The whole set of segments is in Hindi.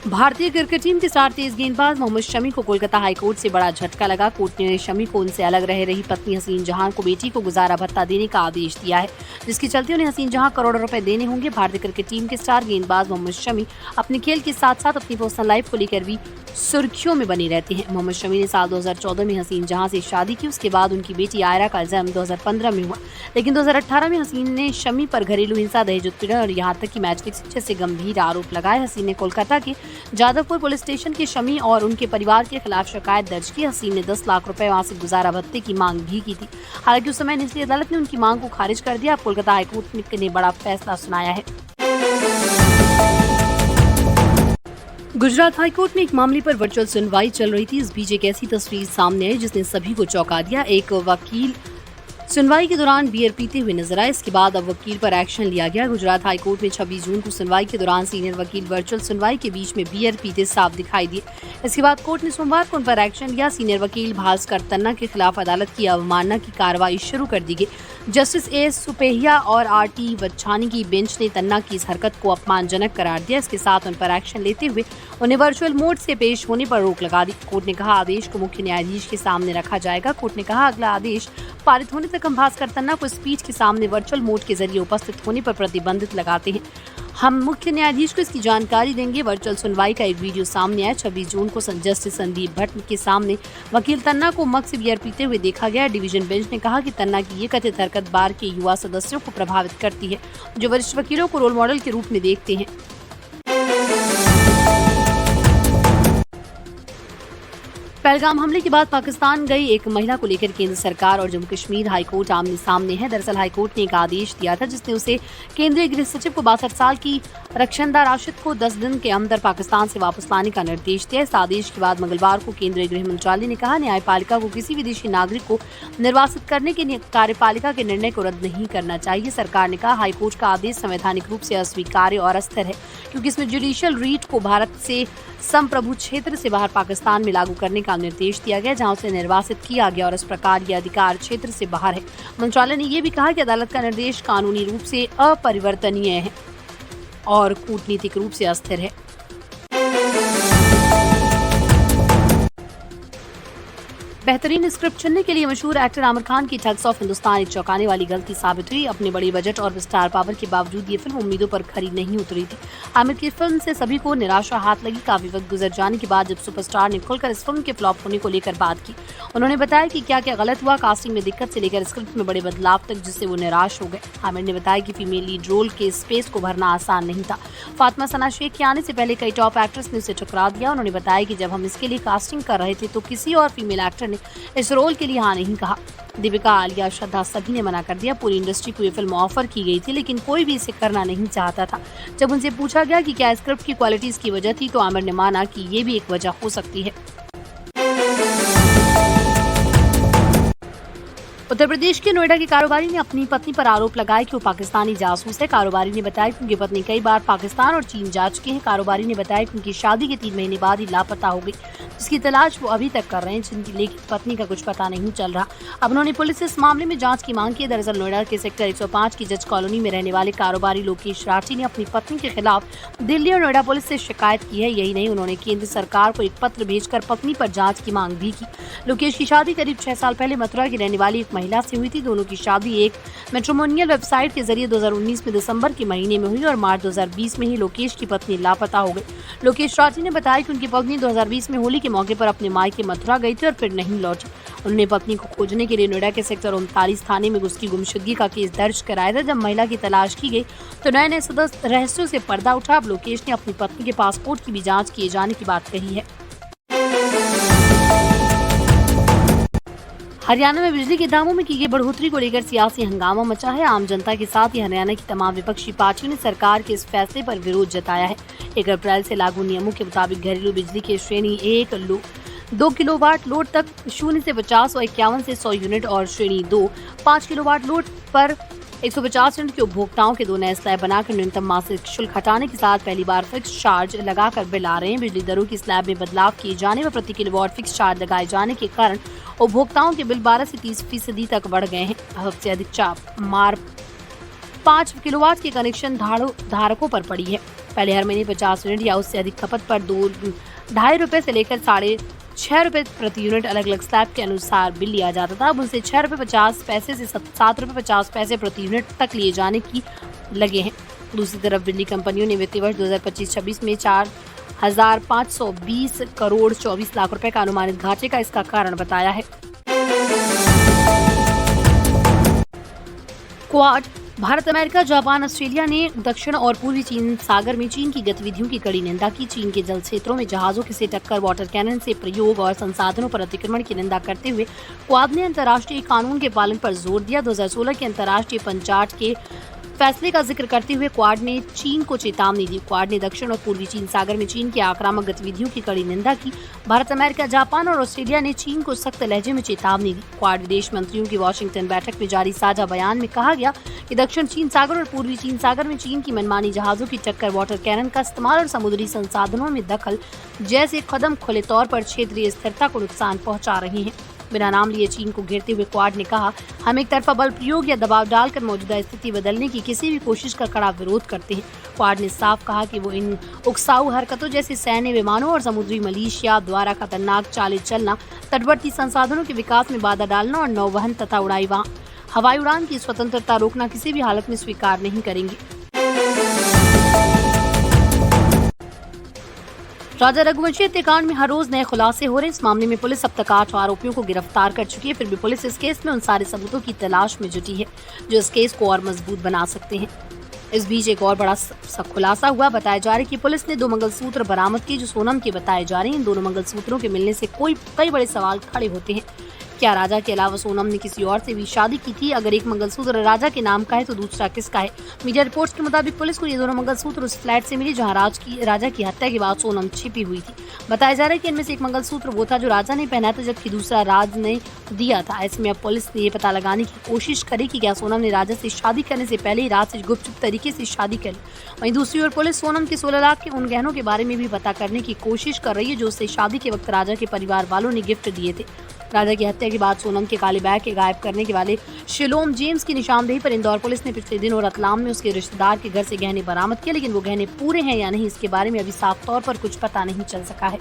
भारतीय क्रिकेट टीम के स्टार तेज गेंदबाज मोहम्मद शमी को कोलकाता हाईकोर्ट से बड़ा झटका लगा। कोर्ट ने शमी को उनसे अलग रह रही पत्नी हसीन जहां को बेटी को गुजारा भत्ता देने का आदेश दिया है, जिसके चलते उन्हें हसीन जहां करोड़ों रुपए देने होंगे। भारतीय क्रिकेट टीम के स्टार गेंदबाज मोहम्मद शमी अपने खेल के साथ साथ अपनी पर्सनल लाइफ को लेकर भी सुर्खियों में बने रहते हैं। मोहम्मद शमी ने साल 2014 में हसीन जहां से शादी की। उसके बाद उनकी बेटी आयरा का जन्म 2015 में हुआ, लेकिन 2018 में हसीन ने शमी पर घरेलू हिंसा, दहेज उत्पीड़न और यहां तक कि मैच फिक्सिंग जैसे गंभीर आरोप लगाए। हसीन ने कोलकाता के जादवपुर पुलिस स्टेशन के शमी और उनके परिवार के खिलाफ शिकायत दर्ज की। हसीन ने 10 लाख रुपए मासिक गुजारा भत्ते की मांग भी की थी। हालांकि उस समय निचली अदालत ने उनकी मांग को खारिज कर दिया। अब कोलकाता हाईकोर्ट ने बड़ा फैसला सुनाया है। गुजरात हाईकोर्ट में एक मामले पर वर्चुअल सुनवाई चल रही थी। इस बीच एक ऐसी तस्वीर सामने आई जिसने सभी को चौंका दिया। एक वकील सुनवाई के दौरान बियर पीते हुए नजर आए। इसके बाद अब वकील पर एक्शन लिया गया। गुजरात हाईकोर्ट में 26 जून को सुनवाई के दौरान सीनियर वकील वर्चुअल सुनवाई के बीच में बियर पीते साफ दिखाई दिए। इसके बाद कोर्ट ने सोमवार को उन पर एक्शन लिया। सीनियर वकील भास्कर तन्ना के खिलाफ अदालत की अवमानना की कार्रवाई शुरू कर दी गई। जस्टिस एस सुपेहिया और आर.टी. वच्छानी की बेंच ने तन्ना की इस हरकत को अपमानजनक करार दिया। इसके साथ उन पर एक्शन लेते हुए उन्हें वर्चुअल मोड से पेश होने पर रोक लगा दी। कोर्ट ने कहा आदेश को मुख्य न्यायाधीश के सामने रखा जाएगा। कोर्ट ने कहा अगला आदेश पारित होने तक हम भास्कर तन्ना को स्पीच के सामने वर्चुअल मोड के जरिए उपस्थित होने पर प्रतिबंधित लगाते हैं। हम मुख्य न्यायाधीश को इसकी जानकारी देंगे। वर्चुअल सुनवाई का एक वीडियो सामने आया। 26 जून को जस्टिस संदीप भट्ट के सामने वकील तन्ना को मग से बियर पीते हुए देखा गया। डिवीजन बेंच ने कहा कि तन्ना की ये कथित हरकत बार के युवा सदस्यों को प्रभावित करती है, जो वरिष्ठ वकीलों को रोल मॉडल के रूप में देखते हैं। पहलगाम हमले के बाद पाकिस्तान गई एक महिला को लेकर केंद्र सरकार और जम्मू कश्मीर हाईकोर्ट आमने सामने है। दरअसल हाईकोर्ट ने एक आदेश दिया था जिसने उसे केंद्रीय गृह सचिव को 62 साल की रक्षंदा राशिद को 10 दिन के अंदर पाकिस्तान से वापस लाने का निर्देश दिया। इस आदेश के बाद मंगलवार को केंद्रीय गृह मंत्रालय ने कहा न्यायपालिका को किसी विदेशी नागरिक को निर्वासित करने के कार्यपालिका के निर्णय को रद्द नहीं करना चाहिए। सरकार ने कहा हाईकोर्ट का आदेश संवैधानिक रूप से अस्वीकार्य और अस्थिर है, क्योंकि इसमें जुडिशियल रीट को भारत से संप्रभु क्षेत्र से बाहर पाकिस्तान में लागू करने का निर्देश दिया गया, जहां उसे निर्वासित किया गया और इस प्रकार यह अधिकार क्षेत्र से बाहर है। मंत्रालय ने यह भी कहा कि अदालत का निर्देश कानूनी रूप से अपरिवर्तनीय है और कूटनीतिक रूप से अस्थिर है। बेहतरीन स्क्रिप्ट चुनने के लिए मशहूर एक्टर आमिर खान की ठग्स ऑफ हिंदुस्तान एक चौंकाने वाली गलती साबित हुई। अपने बड़े बजट और स्टार पावर के बावजूद ये फिल्म उम्मीदों पर खरी नहीं उतरी थी। आमिर की फिल्म से सभी को निराशा हाथ लगी। काफी वक्त गुजर जाने के बाद जब सुपरस्टार ने खुलकर इस फिल्म के फ्लॉप होने को लेकर बात की, उन्होंने बताया कि क्या क्या गलत हुआ, कास्टिंग में दिक्कत से लेकर स्क्रिप्ट में बड़े बदलाव तक, जिससे वो निराश हो गए। आमिर ने बताया कि फीमेल लीड रोल के स्पेस को भरना आसान नहीं था। फातिमा सना शेख के आने से पहले कई टॉप एक्ट्रेस ने उसे ठुकरा दिया। उन्होंने बताया कि जब हम इसके लिए कास्टिंग कर रहे थे तो किसी और फीमेल एक्टर ने इस रोल के लिए हाँ नहीं कहा। दीपिका, आलिया, श्रद्धा सभी ने मना कर दिया। पूरी इंडस्ट्री को ये फिल्म ऑफर की गई थी, लेकिन कोई भी इसे करना नहीं चाहता था। जब उनसे पूछा गया कि क्या स्क्रिप्ट की क्वालिटी इसकी वजह थी, तो आमिर ने माना कि ये भी एक वजह हो सकती है। उत्तर प्रदेश के नोएडा के कारोबारी ने अपनी पत्नी पर आरोप लगाया कि वो पाकिस्तानी जासूस है। कारोबारी ने बताया कि उनकी पत्नी कई बार पाकिस्तान और चीन जा चुकी है। कारोबारी ने बताया कि उनकी शादी के 3 महीने बाद ही लापता हो गई, जिसकी तलाश वो अभी तक कर रहे हैं, जिनकी लेकिन पत्नी का कुछ पता नहीं चल रहा। अब उन्होंने पुलिस से इस मामले में जांच की मांग की। दरअसल नोएडा के सेक्टर 105 की जज कॉलोनी में रहने वाले कारोबारी लोकेश राठी ने अपनी पत्नी के खिलाफ दिल्ली और नोएडा पुलिस से शिकायत की है। यही नहीं, उन्होंने केंद्र सरकार को एक पत्र भेजकर पत्नी पर जाँच की मांग भी की। लोकेश की शादी करीब 6 साल पहले मथुरा की रहने वाली एक महिला से हुई थी। दोनों की शादी एक मैट्रिमोनियल वेबसाइट के जरिए 2019 में दिसंबर के महीने में हुई और मार्च 2020 में ही लोकेश की पत्नी लापता हो गई। लोकेश राठी ने बताया कि उनकी पत्नी 2020 में होली के मौके पर अपने मायके मथुरा गई थी और फिर नहीं लौटी। उन्होंने पत्नी को खोजने के लिए नोएडा के सेक्टर 39 थाने में उसकी गुमशुदगी का केस दर्ज कराया था। जब महिला की तलाश की गई तो नए नए सदस्य रहस्यों से पर्दा उठा। अब लोकेश ने अपनी पत्नी के पासपोर्ट की भी जाँच किए जाने की बात कही है। हरियाणा में बिजली के दामों में की गई बढ़ोतरी को लेकर सियासी हंगामा मचा है। आम जनता के साथ ही हरियाणा की तमाम विपक्षी पार्टियों ने सरकार के इस फैसले पर विरोध जताया है। 1 अप्रैल से लागू नियमों के मुताबिक घरेलू बिजली की श्रेणी 1 2 किलोवाट लोड तक 0 से 50 और 51 से 100 यूनिट और श्रेणी 2 5 किलोवाट लोड पर 150 यूनिट के उपभोक्ताओं के 2 नए स्लैब बनाकर न्यूनतम मासिक शुल्क हटाने के साथ पहली बार फिक्स चार्ज लगाकर बिल आ रहे हैं। बिजली दरों की स्लैब में बदलाव किए जाने व प्रति किलोवाट फिक्स चार्ज लगाए जाने के कारण उपभोक्ताओं के बिल 12 से 30% तक बढ़ गए हैं। सबसे अधिक चाप मार 5 किलोवाट के कनेक्शन धारकों पर पड़ी है। पहले हर महीने 50 यूनिट या उससे अधिक खपत पर 2.5 रुपए से लेकर 6.5 रुपए प्रति यूनिट अलग अलग स्लैब के अनुसार बिल लिया जाता था। अब उनसे 6 रुपए 50 पैसे से 7 रुपए 50 पैसे प्रति यूनिट तक लिए जाने की लगे हैं। दूसरी तरफ बिजली कंपनियों ने वित्तीय वर्ष 2025-26 में 4,520 करोड़ 24 लाख रुपए का अनुमानित घाटे का इसका कारण बताया है। Quad Bharat, America, Japan, Australia ने दक्षिण और पूर्वी चीन सागर में चीन की गतिविधियों की कड़ी निंदा की। चीन के जल क्षेत्रों में जहाजों से टक्कर, वाटर कैनन से प्रयोग और संसाधनों पर अतिक्रमण की निंदा करते हुए क्वाड ने अंतर्राष्ट्रीय कानून के पालन पर जोर दिया। 2016 के अंतर्राष्ट्रीय पंचायत के फैसले का जिक्र करते हुए क्वाड ने चीन को चेतावनी दी। क्वाड ने दक्षिण और पूर्वी चीन सागर में चीन की आक्रामक गतिविधियों की कड़ी निंदा की। भारत, अमेरिका, जापान और ऑस्ट्रेलिया ने चीन को सख्त लहजे में चेतावनी दी। क्वाड विदेश मंत्रियों की वॉशिंगटन बैठक में जारी साझा बयान में कहा गया कि दक्षिण चीन सागर और पूर्वी चीन सागर में चीन की मनमानी जहाजों की टक्कर, वाटर कैनन का इस्तेमाल और समुद्री संसाधनों में दखल जैसे कदम खुले तौर पर क्षेत्रीय स्थिरता को नुकसान पहुंचा रहे हैं। बिना नाम लिए चीन को घेरते हुए क्वाड ने कहा, हम एक तरफा बल प्रयोग या दबाव डालकर मौजूदा स्थिति बदलने की किसी भी कोशिश का कड़ा विरोध करते हैं। क्वाड ने साफ कहा कि वो इन उकसाऊ हरकतों जैसे सैन्य विमानों और समुद्री मलेशिया द्वारा खतरनाक चालें चलना, तटवर्ती संसाधनों के विकास में बाधा डालना और नौवहन तथा हवाई उड़ान की स्वतंत्रता रोकना किसी भी हालत में स्वीकार नहीं करेंगे। राजा रघुवंशी हत्याकांड में हर रोज नए खुलासे हो रहे। इस मामले में पुलिस अब तक 8 आरोपियों को गिरफ्तार कर चुकी है। फिर भी पुलिस इस केस में उन सारे सबूतों की तलाश में जुटी है जो इस केस को और मजबूत बना सकते हैं। इस बीच एक और बड़ा खुलासा हुआ। बताया जा रहा है कि पुलिस ने 2 मंगलसूत्र बरामद किए जो सोनम के बताए जा रहे हैं। इन दोनों मंगलसूत्रों के मिलने से कई बड़े सवाल खड़े होते हैं। क्या राजा के अलावा सोनम ने किसी और से भी शादी की थी? अगर एक मंगलसूत्र राजा के नाम का है तो दूसरा किसका है? मीडिया रिपोर्ट्स के मुताबिक पुलिस को ये दोनों मंगलसूत्र उस फ्लैट से मिली जहां राजा की हत्या के बाद सोनम छिपी हुई थी। बताया जा रहा है कि इनमें से एक मंगलसूत्र वो था जो राजा ने पहना था, जबकि दूसरा राज ने दिया था। ऐसे में अब पुलिस ने ये पता लगाने की कोशिश करी कि क्या सोनम ने राजा से शादी करने से पहले ही राज से गुपचुप तरीके से शादी कर ली। वहीं दूसरी ओर पुलिस सोनम के 16 लाख के उन गहनों के बारे में भी पता करने की कोशिश कर रही है जो उससे शादी के वक्त राजा के परिवार वालों ने गिफ्ट दिए थे। राजा की हत्या के बाद सोनम के काले बैग के गायब करने के वाले शिलोम जेम्स की निशानदेही पर इंदौर पुलिस ने पिछले दिनों रतलाम में उसके रिश्तेदार के घर से गहने बरामद किए, लेकिन वो गहने पूरे हैं या नहीं इसके बारे में अभी साफ तौर पर कुछ पता नहीं चल सका है।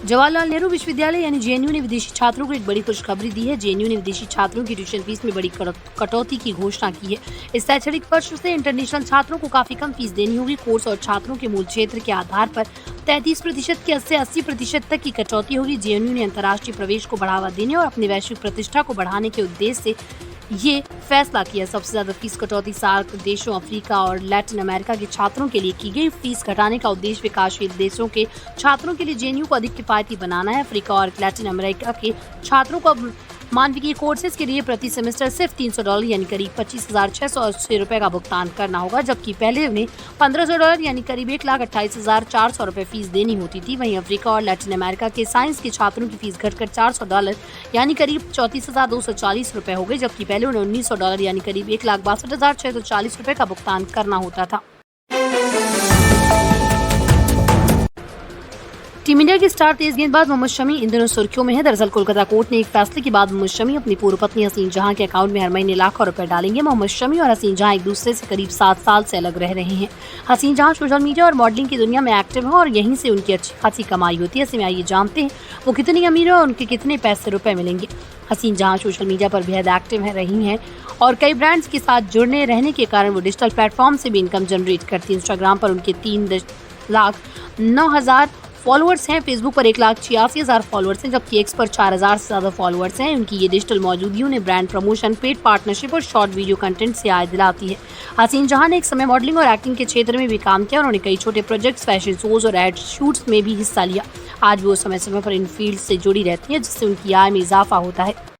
जवाहरलाल नेहरू विश्वविद्यालय यानी जेएनयू ने विदेशी छात्रों को एक बड़ी खुशखबरी दी है। जेएनयू ने विदेशी छात्रों की ट्यूशन फीस में बड़ी कटौती की घोषणा की है। इस शैक्षणिक वर्ष से इंटरनेशनल छात्रों को काफी कम फीस देनी होगी। कोर्स और छात्रों के मूल क्षेत्र के आधार पर 33% की 80% तक की कटौती होगी। जेएनयू ने अंतर्राष्ट्रीय प्रवेश को बढ़ावा देने और अपनी वैश्विक प्रतिष्ठा को बढ़ाने के उद्देश्य से ये फैसला किया। सबसे ज्यादा फीस कटौती सार्क देशों, अफ्रीका और लैटिन अमेरिका के छात्रों के लिए की गई। फीस घटाने का उद्देश्य विकासशील देशों के छात्रों के लिए जेएनयू को अधिक किफायती बनाना है। अफ्रीका और लैटिन अमेरिका के छात्रों को अब मानविकीय कोर्सेज के लिए प्रति सेमेस्टर सिर्फ $300 यानी करीब 25,680 रुपए का भुगतान करना होगा, जबकि पहले उन्हें $1,500 यानी करीब 1,28,400 रुपए फीस देनी होती थी। वहीं अफ्रीका और लैटिन अमेरिका के साइंस के छात्रों की फीस घटकर $400 यानी करीब 34,240 रुपए हो गई, जबकि पहले उन्हें $1,900 यानी करीब 1,62,640 रुपए का भुगतान करना होता था। टीम इंडिया के स्टार तेज गेंदबाज मोहम्मद शमी इन दिनों सुर्खियों में है। दरअसल कोलकाता कोर्ट ने एक फैसले के बाद मोहम्मद शमी अपनी पूर्व पत्नी हसीन जहां के अकाउंट में हर महीने लाखों रुपए डालेंगे। मोहम्मद शमी और हसीन जहां एक दूसरे से करीब 7 साल से अलग रह रहे हैं। हसीन जहां सोशल मीडिया और मॉडलिंग की दुनिया में एक्टिव है और यहीं से उनकी अच्छी खासी कमाई होती है। ऐसे में आइए जानते हैं वो कितनी अमीर है और उनके कितने पैसे रुपए मिलेंगे। हसीन जहां सोशल मीडिया पर बेहद एक्टिव रही हैं और कई ब्रांड्स के साथ जुड़ने रहने के कारण वो डिजिटल प्लेटफॉर्म से भी इनकम जनरेट करती है। इंस्टाग्राम पर उनके 3,09,000 फॉलोअर्स हैं। फेसबुक पर 1,86,000 फॉलोअर्स हैं, जबकि एक्स पर 4,000 से ज्यादा फॉलोअर्स हैं। उनकी ये डिजिटल मौजूदगी उन्हें ब्रांड प्रमोशन, पेड पार्टनरशिप और शॉर्ट वीडियो कंटेंट से आय दिलाती है। हसीन जहां ने एक समय मॉडलिंग और एक्टिंग के क्षेत्र में भी काम किया। उन्होंने कई छोटे प्रोजेक्ट्स, फैशन शोज और एड शूट्स में भी हिस्सा लिया। आज वो समय समय पर इन फील्ड से जुड़ी रहती है, जिससे उनकी आय में इजाफा होता है।